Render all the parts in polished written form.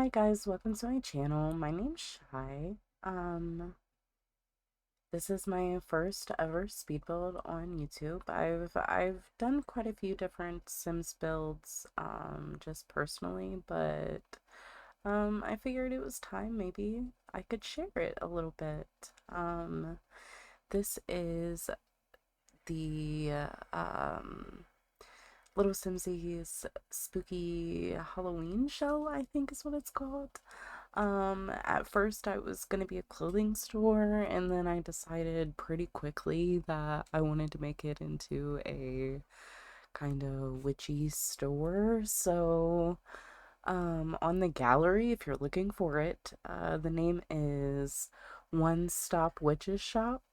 Hi guys, welcome to my channel. My name's Shy. Um, this is my first ever speed build on YouTube. I've done quite a few different Sims builds, just personally, but I figured it was time maybe I could share it a little bit. This is the Little Simsie's spooky Halloween show, I think is what it's called. At first I was gonna be a clothing store, and then I decided pretty quickly that I wanted to make it into a kind of witchy store. So, on the gallery, if you're looking for it, the name is One Stop Witches Shop.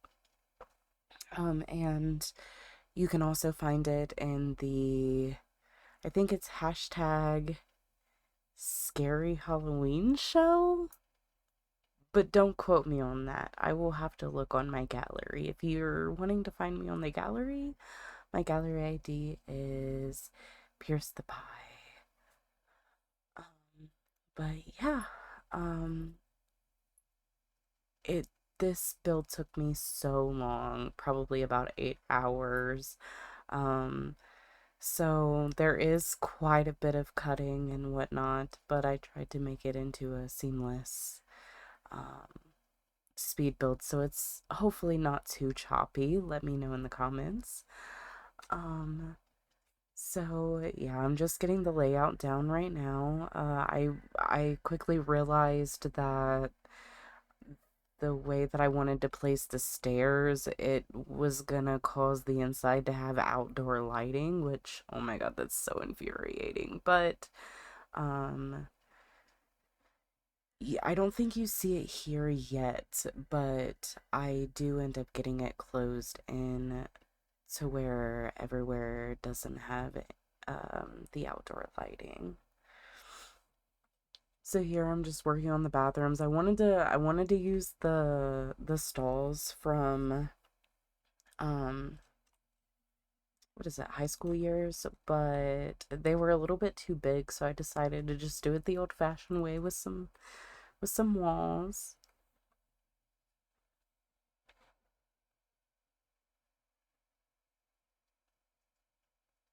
And you can also find it in I think it's hashtag Scary Halloween Show, but don't quote me on that. I will have to look on my gallery. If you're wanting to find me on the gallery, my gallery ID is Pierce the Pie. But yeah, um, it this build took me so long, probably about 8 hours. Um, so there is quite a bit of cutting and whatnot, but I tried to make it into a seamless um, speed build, so it's hopefully not too choppy. Let me know in the comments. Um, so yeah, I'm just getting the layout down right now. I quickly realized that the way that I wanted to place the stairs, it was gonna cause the inside to have outdoor lighting, which, oh my god, that's so infuriating. But um yeah, I don't think you see it here yet, but I do end up getting it closed in to where everywhere doesn't have the outdoor lighting. So here I'm just working on the bathrooms. I wanted to use the stalls from um what is it, high school years, but they were a little bit too big, so I decided to just do it the old-fashioned way with some walls.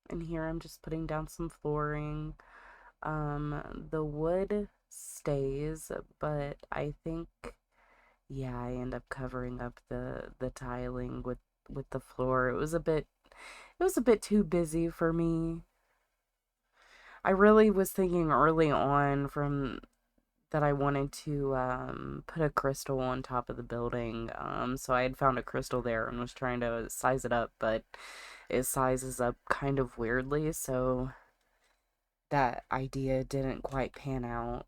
And here I'm just putting down some flooring. The wood stays, but I think, yeah, I end up covering up the tiling with the floor. It was a bit too busy for me. I really was thinking early on from that I wanted to put a crystal on top of the building. So I had found a crystal there and was trying to size it up, but it sizes up kind of weirdly, so that idea didn't quite pan out.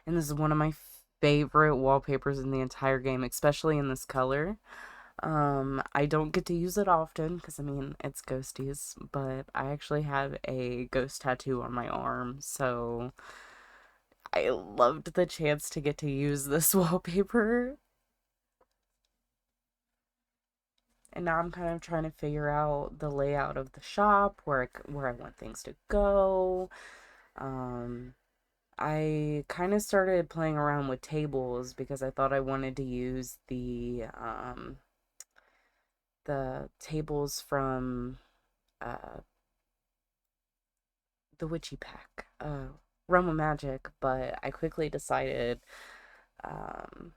And this is one of my favorite wallpapers in the entire game, especially in this color. I don't get to use it often because, I mean, it's ghosties, but I actually have a ghost tattoo on my arm, so I loved the chance to get to use this wallpaper. And now I'm kind of trying to figure out the layout of the shop, where I want things to go. Um, I kind of started playing around with tables because I thought I wanted to use the tables from uh the Witchy Pack, Realm of Magic, but I quickly decided um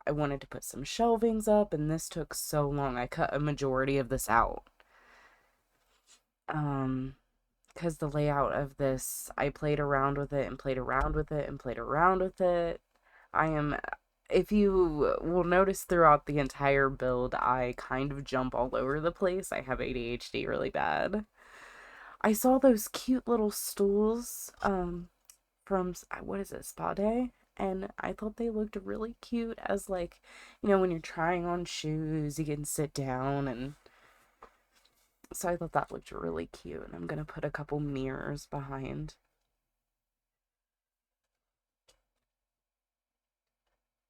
I wanted to put some shelvings up, and this took so long. I cut a majority of this out. Um, because the layout of this, I played around with it and played around with it and played around with it. I am, if you will notice throughout the entire build, I kind of jump all over the place. I have ADHD really bad. I saw those cute little stools, from, what is it, Spa Day? And I thought they looked really cute as, like, when you're trying on shoes, you can sit down, and so I thought that looked really cute. And I'm gonna put a couple mirrors behind.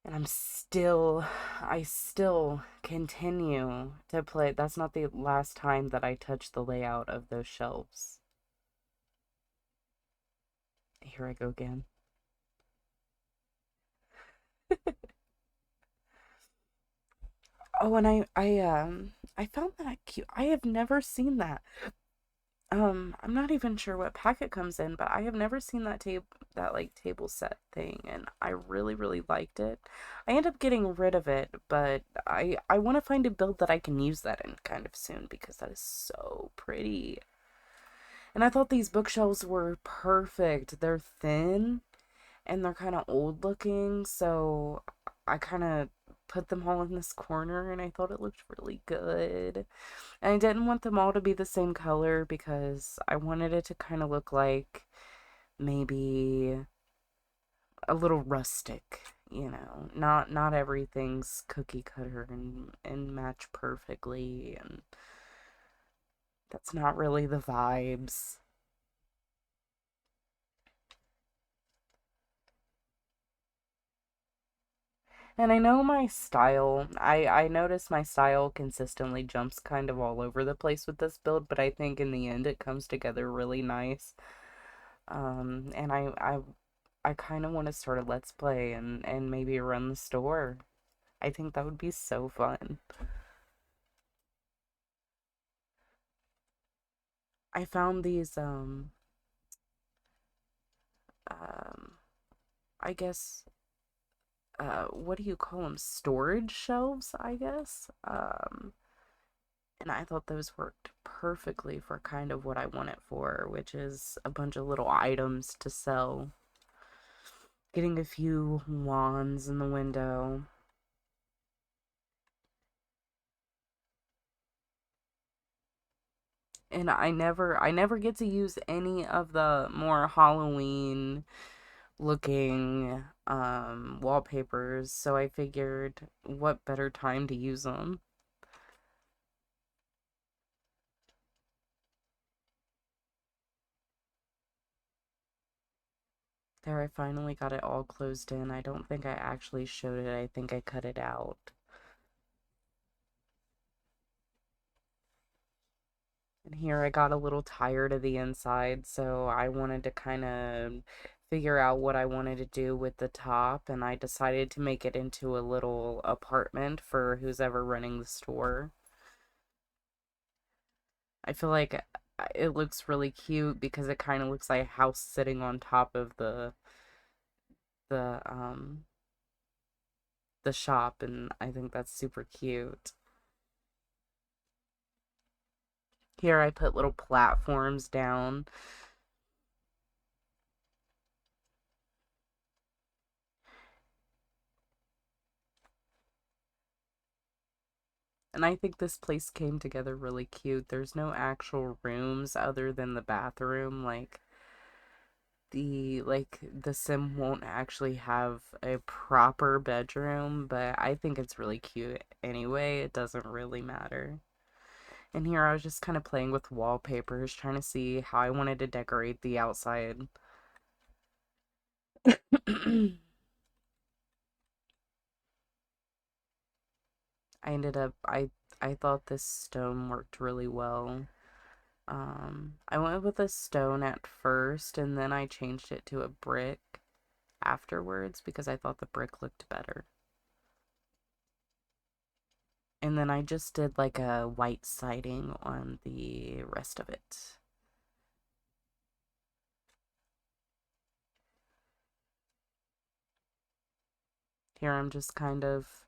And I still continue to play. That's not the last time that I touch the layout of those shelves. Here I go again. Oh, and I found that cute. I have never seen that. I'm not even sure what pack it comes in, but I have never seen that like table set thing, and I really really liked it. I end up getting rid of it, but I want to find a build that I can use that in kind of soon because that is so pretty. And I thought these bookshelves were perfect. They're thin and they're kind of old looking, so I kind of put them all in this corner and I thought it looked really good. And I didn't want them all to be the same color because I wanted it to kind of look like maybe a little rustic, you know. Not everything's cookie cutter and match perfectly, and that's not really the vibes. And I know my style. I notice my style consistently jumps kind of all over the place with this build, but I think in the end it comes together really nice. And I kind of want to start a let's play and maybe run the store. I think that would be so fun. I found these um I guess what do you call them? Storage shelves, I guess. And I thought those worked perfectly for kind of what I want it for, which is a bunch of little items to sell. Getting a few wands in the window. And I never get to use any of the more Halloween looking wallpapers, so I figured what better time to use them. There, I finally got it all closed in. I don't think I actually showed it. I think I cut it out. And here I got a little tired of the inside, so I wanted to kind of figure out what I wanted to do with the top, and I decided to make it into a little apartment for who's ever running the store. I feel like it looks really cute because it kind of looks like a house sitting on top of the the shop, and I think that's super cute. Here I put little platforms down. And I think this place came together really cute. There's no actual rooms other than the bathroom. The sim won't actually have a proper bedroom, but I think it's really cute anyway. It doesn't really matter. And here I was just kind of playing with wallpapers, trying to see how I wanted to decorate the outside. I thought this stone worked really well. I went with a stone at first and then I changed it to a brick afterwards because I thought the brick looked better. And then I just did like a white siding on the rest of it. Here I'm just kind of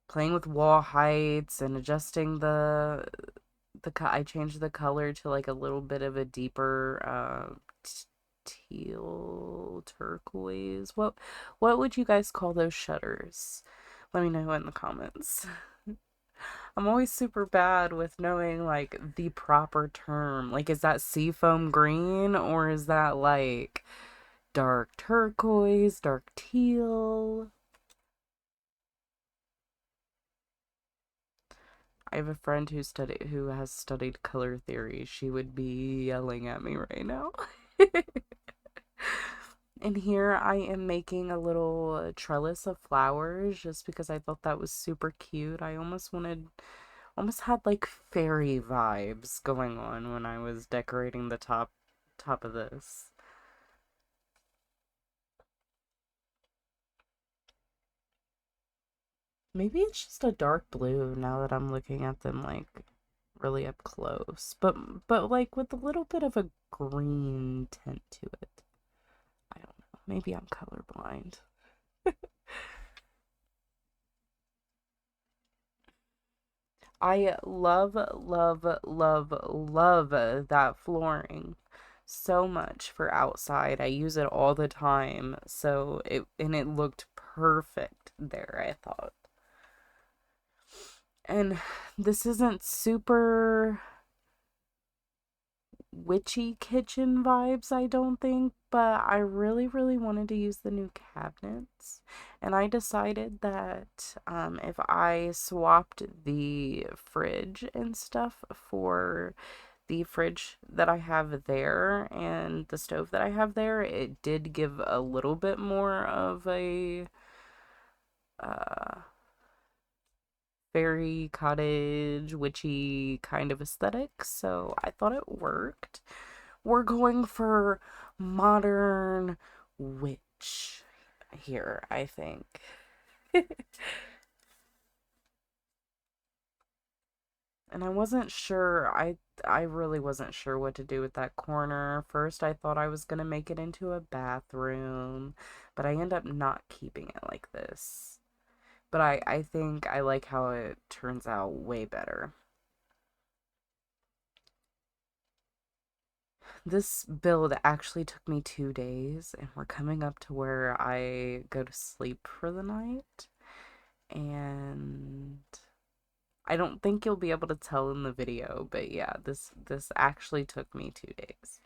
playing with wall heights and adjusting I changed the color to like a little bit of a deeper teal turquoise. What would you guys call those shutters? Let me know in the comments. I'm always super bad with knowing like the proper term. Like, is that seafoam green or is that like dark turquoise, dark teal? I have a friend who has studied color theory. She would be yelling at me right now. And here I am making a little trellis of flowers just because I thought that was super cute. Almost had like fairy vibes going on when I was decorating the top of this. Maybe it's just a dark blue now that I'm looking at them like really up close. But like with a little bit of a green tint to it. I don't know. Maybe I'm colorblind. I love, love, love, love that flooring so much for outside. I use it all the time. So it looked perfect there, I thought. And this isn't super witchy kitchen vibes, I don't think, but I really, really wanted to use the new cabinets. And I decided that if I swapped the fridge and stuff for the fridge that I have there and the stove that I have there, it did give a little bit more of a uh, fairy cottage witchy kind of aesthetic. So I thought it worked. We're going for modern witch here, I think. And I wasn't sure. I really wasn't sure what to do with that corner. First, I thought I was going to make it into a bathroom, but I end up not keeping it like this. But I think I like how it turns out way better. This build actually took me 2 days, and we're coming up to where I go to sleep for the night. And I don't think you'll be able to tell in the video, but yeah, this actually took me 2 days.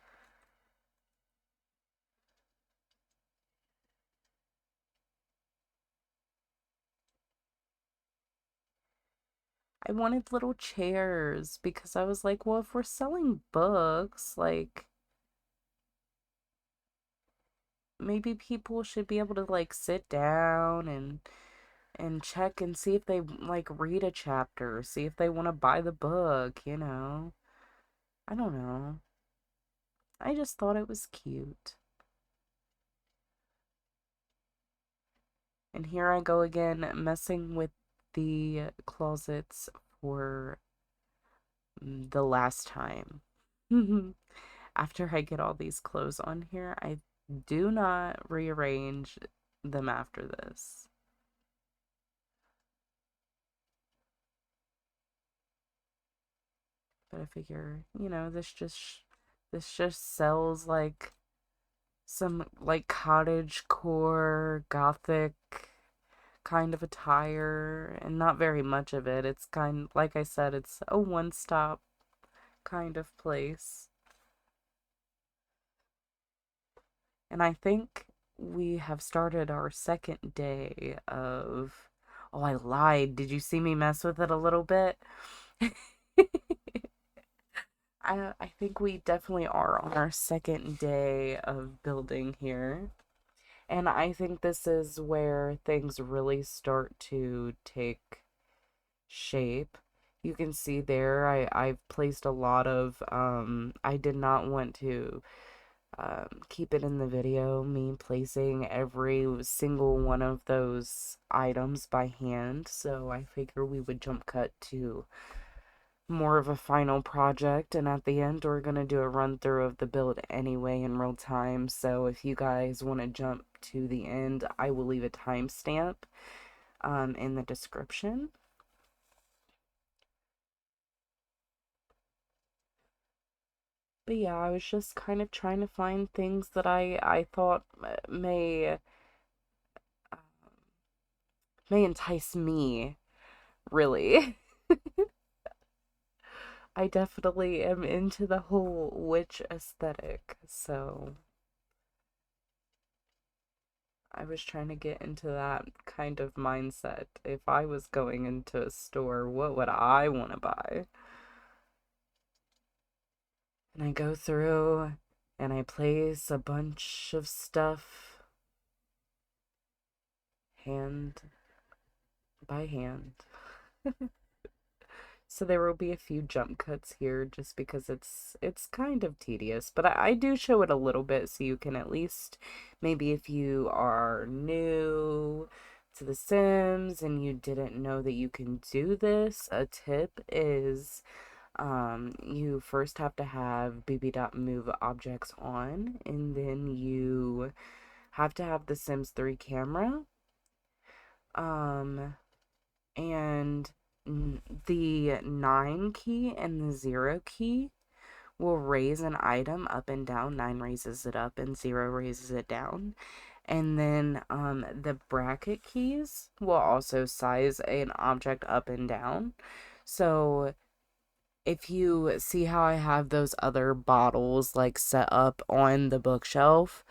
I wanted little chairs because I was like, well, if we're selling books, like maybe people should be able to like sit down and check and see if they like read a chapter, see if they want to buy the book, you know. I don't know. I just thought it was cute. And here I go again, messing with the closets for the last time. After I get all these clothes on here, I do not rearrange them after this. But I figure, this just sells like some like cottage core gothic kind of attire and not very much of it. It's kind like I said, it's a one-stop kind of place. And I think we have started our second day of. Oh, I lied. Did you see me mess with it a little bit? I think we definitely are on our second day of building here. And I think this is where things really start to take shape. You can see there I've placed a lot of I did not want to keep it in the video, me placing every single one of those items by hand, so I figure we would jump cut to more of a final project, and at the end we're gonna do a run through of the build anyway in real time. So if you guys want to jump to the end, I will leave a timestamp in the description. But yeah, I was just kind of trying to find things that I thought uh, may entice me, really. I definitely am into the whole witch aesthetic, so I was trying to get into that kind of mindset. If I was going into a store, what would I want to buy? And I go through and I place a bunch of stuff hand by hand. So there will be a few jump cuts here just because it's kind of tedious, but I do show it a little bit so you can at least maybe if you are new to The Sims and you didn't know that you can do this, a tip is you first have to have bb.move objects on, and then you have to have the Sims 3 camera. Um, and the 9 key and the 0 key will raise an item up and down. 9 raises it up and 0 raises it down. And then the bracket keys will also size an object up and down. So if you see how I have those other bottles like set up on the bookshelf,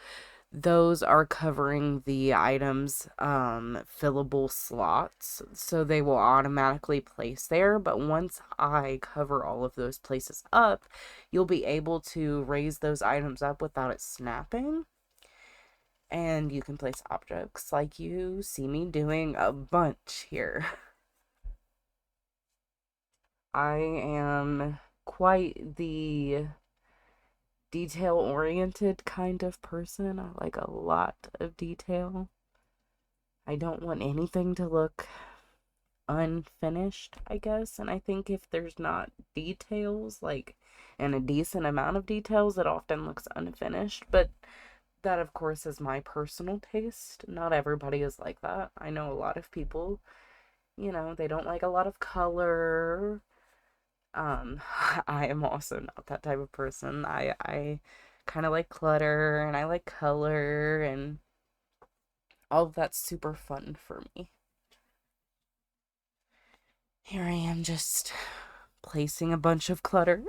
those are covering the items fillable slots, so they will automatically place there. But once I cover all of those places up, you'll be able to raise those items up without it snapping, and you can place objects like you see me doing a bunch here. I am quite the detail oriented kind of person. I like a lot of detail. I don't want anything to look unfinished, I guess. And I think if there's not details, like, and a decent amount of details, it often looks unfinished. But that, of course, is my personal taste. Not everybody is like that. I know a lot of people, they don't like a lot of color. I am also not that type of person. I kind of like clutter and I like color, and all of that's super fun for me. Here I am just placing a bunch of clutter.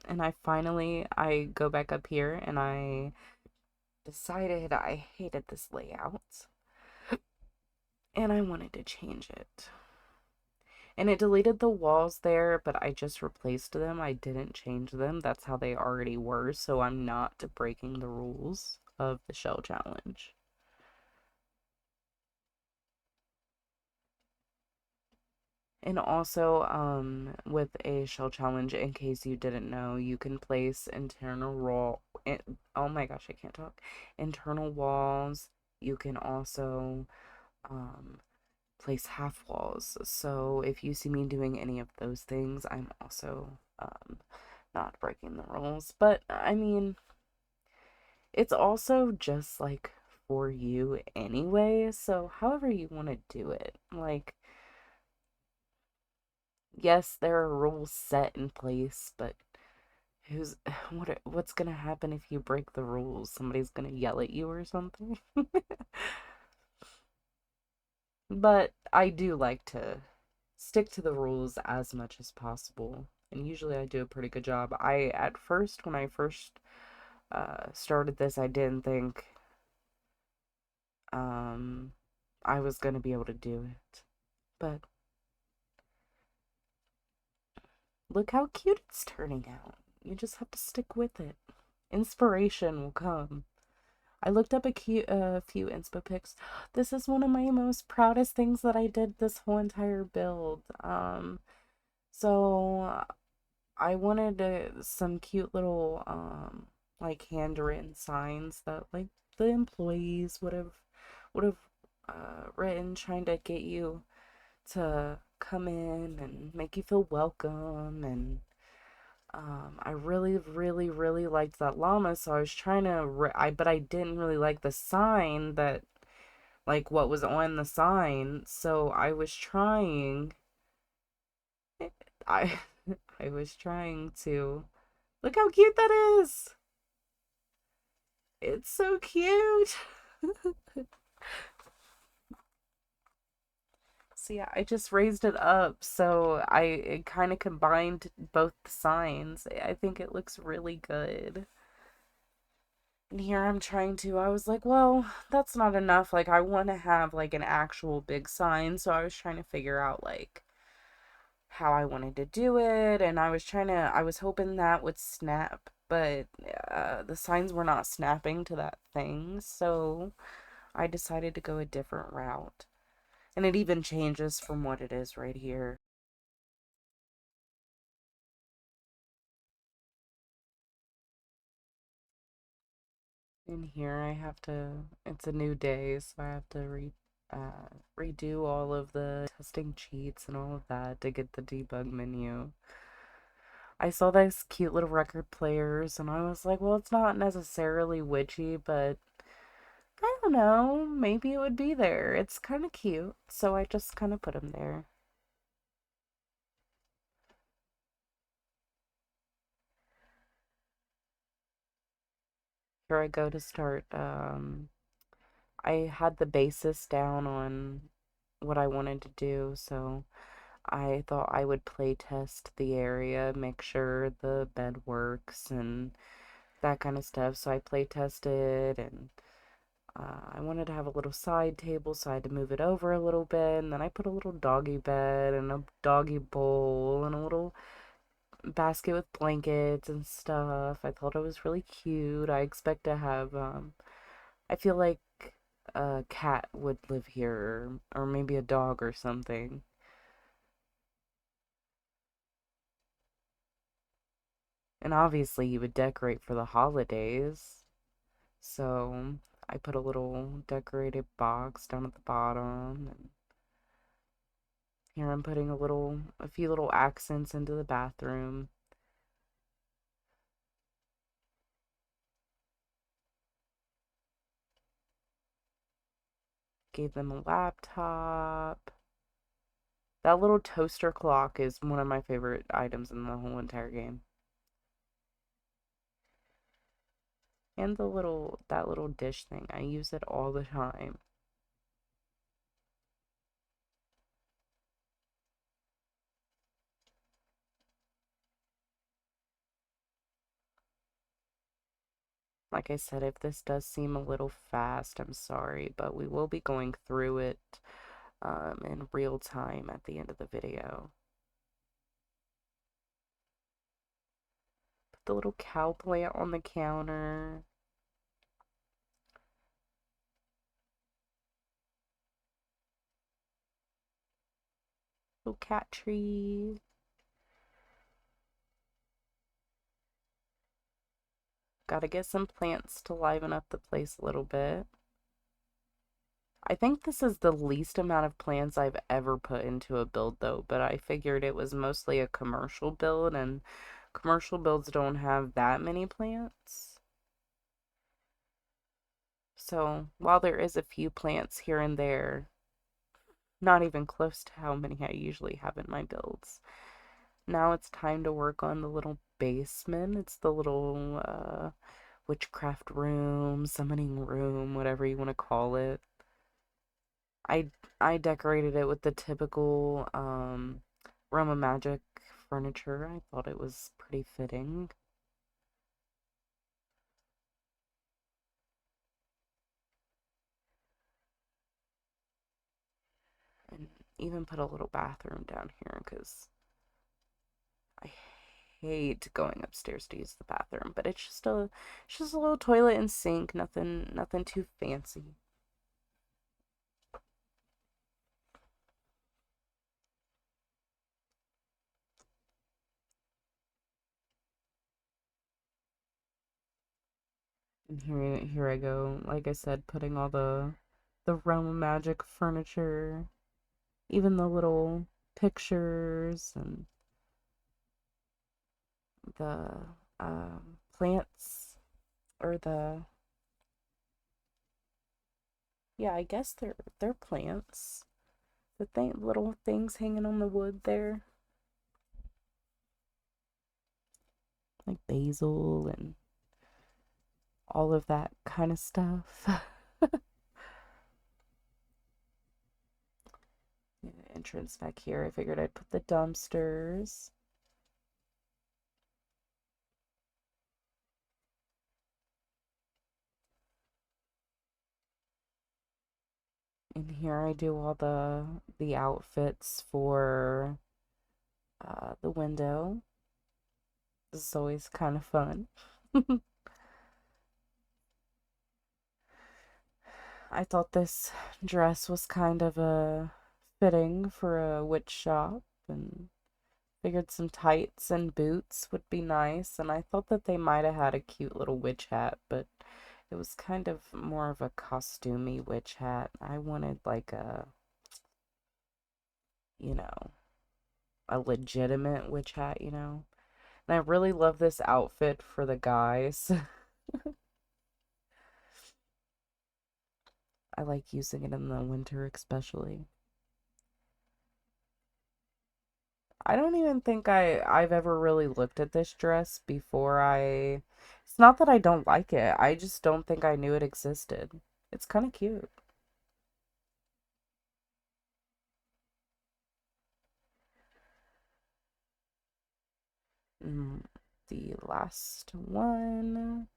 And I go back up here and I decided I hated this layout and I wanted to change it. And it deleted the walls there, but I just replaced them. I didn't change them. That's how they already were, so I'm not breaking the rules of the shell challenge. And also, with a shell challenge, in case you didn't know, you can place oh my gosh, I can't talk. Internal walls. You can also, place half walls. So if you see me doing any of those things, I'm also, not breaking the rules. But, I mean, it's also just, like, for you anyway, so however you want to do it. Like, yes, there are rules set in place, but who's what's gonna happen if you break the rules? Somebody's gonna yell at you or something. But I do like to stick to the rules as much as possible, and usually I do a pretty good job. At first, when I first started this, I didn't think um I was gonna be able to do it, but look how cute it's turning out. You just have to stick with it. Inspiration will come. I looked up a few inspo pics. This is one of my most proudest things that I did this whole entire build. So I wanted some cute little like handwritten signs that like the employees would have written, trying to get you to come in and make you feel welcome. And I really, really, really liked that llama, so I was trying to, but I didn't really like the sign that, like, what was on the sign, so I was trying, I, I was trying to, look how cute that is! It's so cute! So yeah, I just raised it up, so it kind of combined both the signs. I think it looks really good. And here I'm trying to, I was like, well, that's not enough. Like, I want to have, like, an actual big sign. So I was trying to figure out, like, how I wanted to do it. And I was hoping that would snap. But the signs were not snapping to that thing. So I decided to go a different route. And it even changes from what it is right here. In here, I have to, it's a new day, so I have to redo all of the testing cheats and all of that to get the debug menu. I saw these cute little record players, and I was like, well, it's not necessarily witchy, but I don't know, maybe it would be there. It's kind of cute, so I just kind of put them there. Here I go to start. I had the basis down on what I wanted to do, so I thought I would play test the area, make sure the bed works and that kind of stuff. So I play tested, and I wanted to have a little side table, so I had to move it over a little bit. And then I put a little doggy bed and a doggy bowl and a little basket with blankets and stuff. I thought it was really cute. I expect to have, I feel like a cat would live here, or maybe a dog or something. And obviously, you would decorate for the holidays. So I put a little decorated box down at the bottom. And here I'm putting a few little accents into the bathroom. Gave them a laptop. That little toaster clock is one of my favorite items in the whole entire game. And that little dish thing. I use it all the time. Like I said, if this does seem a little fast, I'm sorry, but we will be going through it in real time at the end of the video. Put the little cow plant on the counter. Little cat tree. Gotta get some plants to liven up the place a little bit. I think this is the least amount of plants I've ever put into a build though, but I figured it was mostly a commercial build, and commercial builds don't have that many plants. So while there is a few plants here and there, not even close to how many I usually have in my builds. Now it's time to work on the little basement. It's the little witchcraft room, summoning room, whatever you want to call it. I I decorated it with the typical Realm of Magic furniture. I thought it was pretty fitting. And even put a little bathroom down here because I hate going upstairs to use the bathroom, but it's just a little toilet and sink, nothing too fancy. And here I go, like I said, putting all the Realm of Magic furniture, even the little pictures and the plants, or yeah, I guess they're plants. Little things hanging on the wood there, like basil and all of that kind of stuff. Entrance back here. I figured I'd put the dumpsters. And here I do all the outfits for the window. This is always kind of fun. I thought this dress was kind of fitting for a witch shop, and figured some tights and boots would be nice. And I thought that they might have had a cute little witch hat, but It was kind of more of a costumey witch hat. I wanted like you know, a legitimate witch hat, you know? And I really love this outfit for the guys. I like using it in the winter, especially. I don't even think I've ever really looked at this dress before I. It's not that I don't like it. I just don't think I knew it existed. It's kind of cute. Mm, the last one.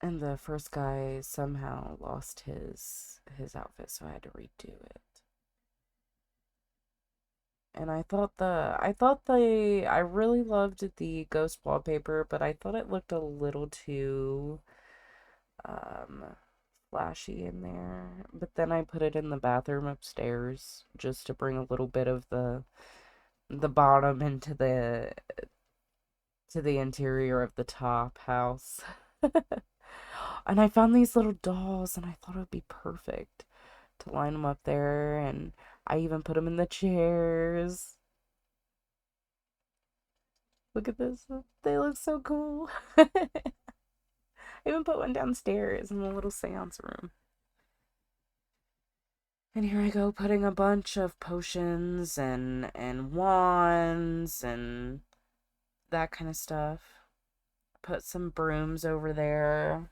And the first guy somehow lost his outfit, so I had to redo it. And I really loved the ghost wallpaper, but I thought it looked a little too um flashy in there. But then I put it in the bathroom upstairs just to bring a little bit of the bottom into the interior of the top house. And I found these little dolls and I thought it would be perfect to line them up there, and I even put them in the chairs. Look at this. They look so cool. I even put one downstairs in the little seance room. And here I go putting a bunch of potions and wands and that kind of stuff. Put some brooms over there.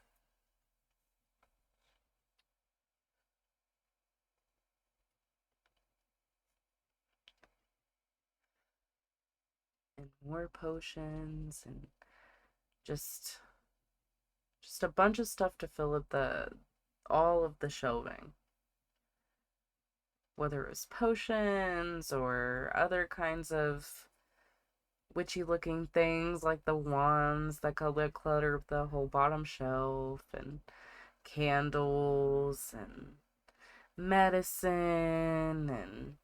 And more potions and just just a bunch of stuff to fill up the all of the shelving. Whether it was potions or other kinds of witchy looking things like the wands that color clutter the whole bottom shelf, and candles and medicine and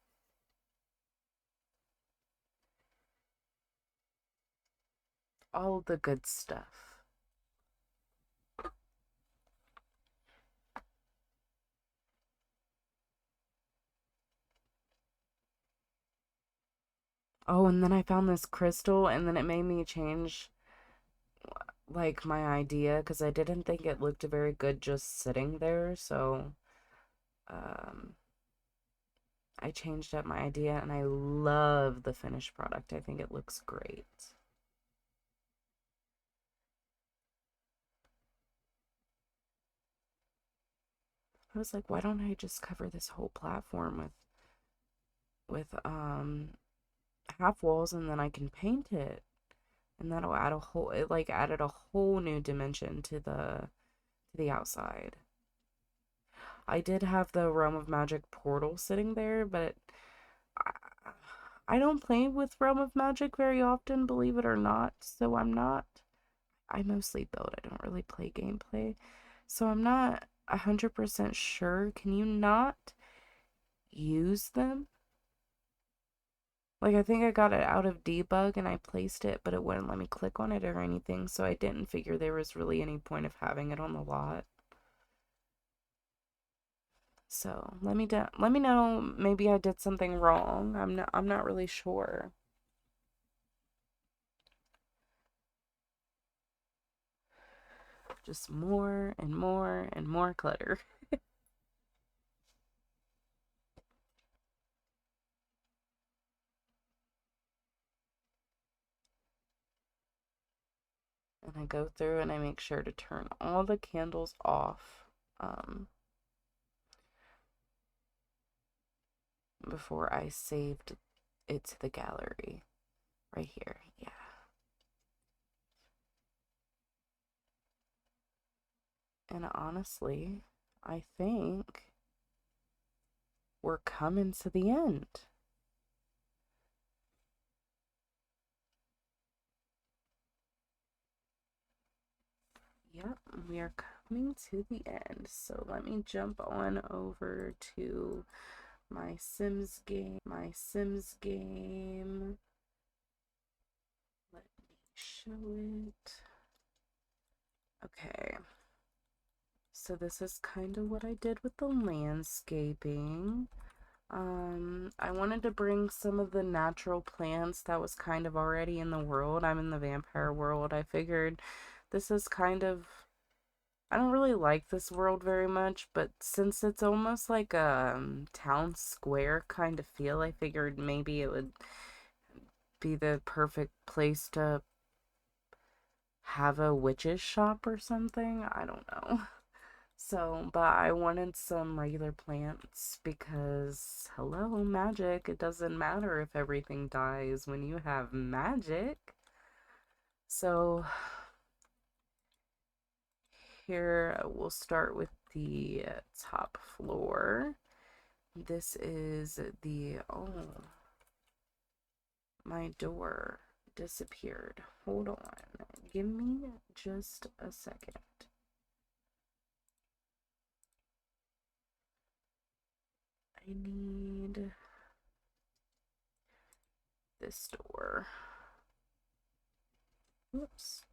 all the good stuff. Oh, and then I found this crystal, and then it made me change like my idea because I didn't think it looked very good just sitting there. So, um, I changed up my idea, and I love the finished product. I think it looks great. I was like, why don't I just cover this whole platform with half walls, and then I can paint it, and that'll add a whole it like added a whole new dimension to the outside. I did have the Realm of Magic portal sitting there, but I, I don't play with Realm of Magic very often, believe it or not. So I mostly build. I don't really play gameplay. So I'm not 100% sure. Can you not use them? Like, I think I got it out of debug and I placed it, but it wouldn't let me click on it or anything, so I didn't figure there was really any point of having it on the lot. So let me know. Maybe I did something wrong. I'm not really sure. Just more and more and more clutter. And I go through and I make sure to turn all the candles off before I saved it to the gallery. Right here. Yeah. And honestly, I think we're coming to the end. Yep, we are coming to the end. So let me jump on over to My Sims game. Let me show it. Okay. So this is kind of what I did with the landscaping. I wanted to bring some of the natural plants that was kind of already in the world. I'm in the vampire world. I figured this is kind of, I don't really like this world very much, but since it's almost like a town square kind of feel, I figured maybe it would be the perfect place to have a witch's shop or something. I don't know. So, but I wanted some regular plants because, hello, magic. It doesn't matter if everything dies when you have magic. So, here we'll start with the top floor. This is the, oh, my door disappeared. Hold on. Give me just a second. I need this door. Whoops.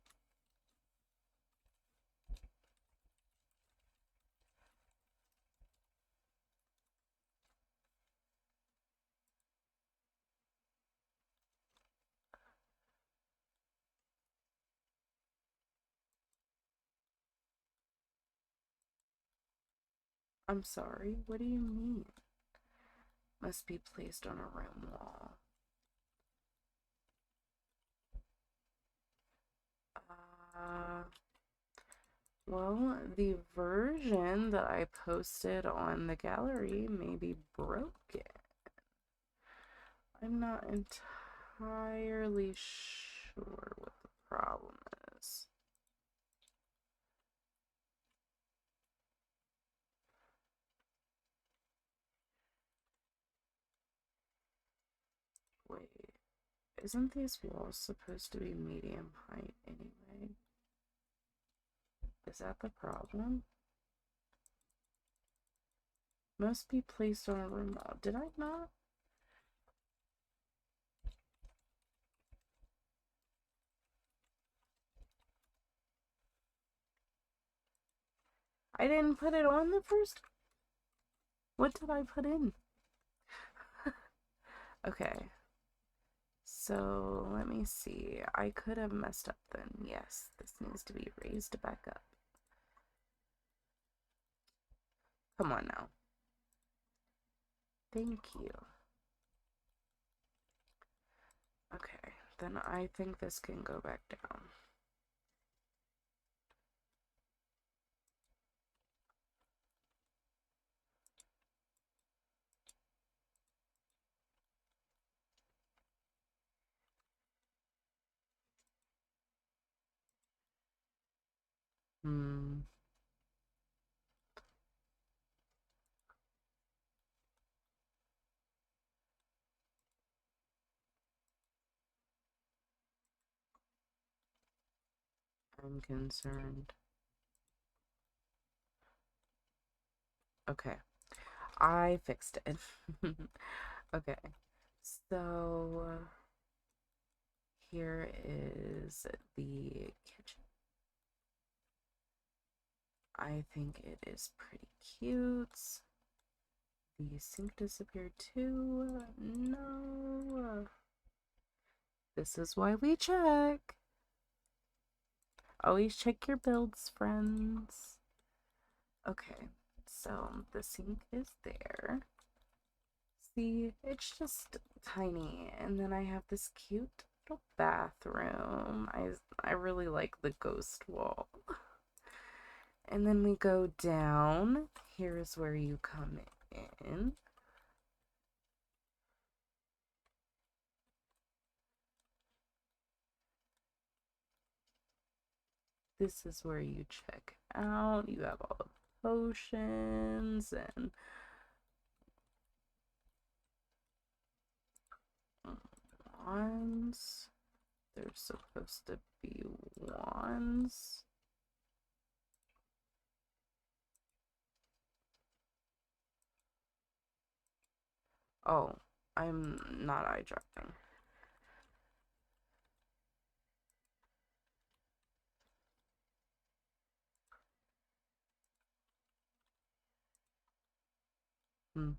I'm sorry, what do you mean? Must be placed on a room wall. Uh, well, the version that I posted on the gallery may be broken. I'm not entirely sure what the problem is. Wait, isn't these walls supposed to be medium height anyway? Is that the problem? Must be placed on a room wall. Did I not? I didn't put it on the first. What did I put in? Okay. So let me see. I could have messed up then. Yes, this needs to be raised back up. Come on now. Thank you. Okay, then I think this can go back down. Hmm. I'm concerned. Okay, I fixed it. Okay, so here is the kitchen. I think it is pretty cute. The sink disappeared too. No. This is why we check. Always check your builds, friends. Okay, so the sink is there. See, it's just tiny. And then I have this cute little bathroom. I really like the ghost wall. And then we go down. Here's where you come in. This is where you check out. You have all the potions and wands. There's supposed to be wands. Oh, I'm not eye dropping. Hmm.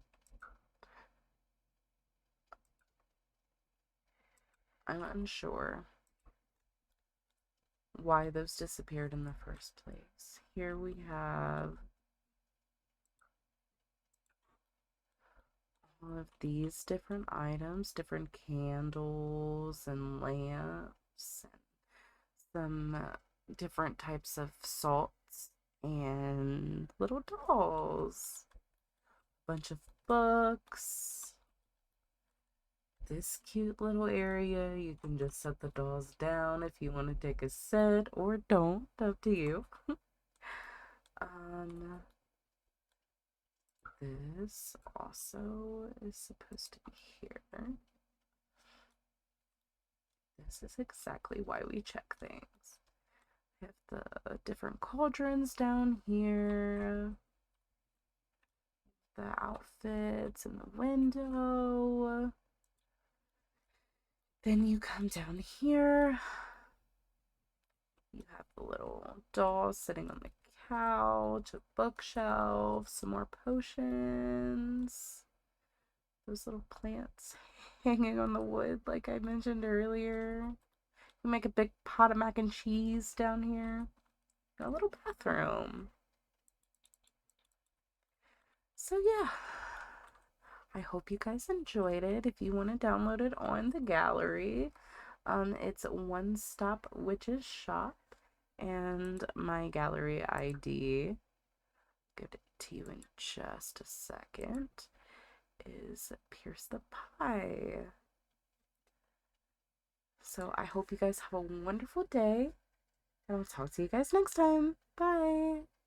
I'm unsure why those disappeared in the first place. Here we have all of these different items, different candles and lamps, and some different types of salts and little dolls. Bunch of books. This cute little area, you can just set the dolls down if you want to take a set or don't, up to you. um, this also is supposed to be here. This is exactly why we check things. We have the different cauldrons down here, the outfits in the window. Then you come down here. You have the little doll sitting on the couch, a bookshelf, some more potions, those little plants hanging on the wood, like I mentioned earlier. You make a big pot of mac and cheese down here. A little bathroom. So, yeah. I hope you guys enjoyed it. If you want to download it on the gallery, it's One Stop Witches Shop, and my gallery ID, give it to you in just a second, is Pierce the Pie. So I hope you guys have a wonderful day, and I'll talk to you guys next time. Bye!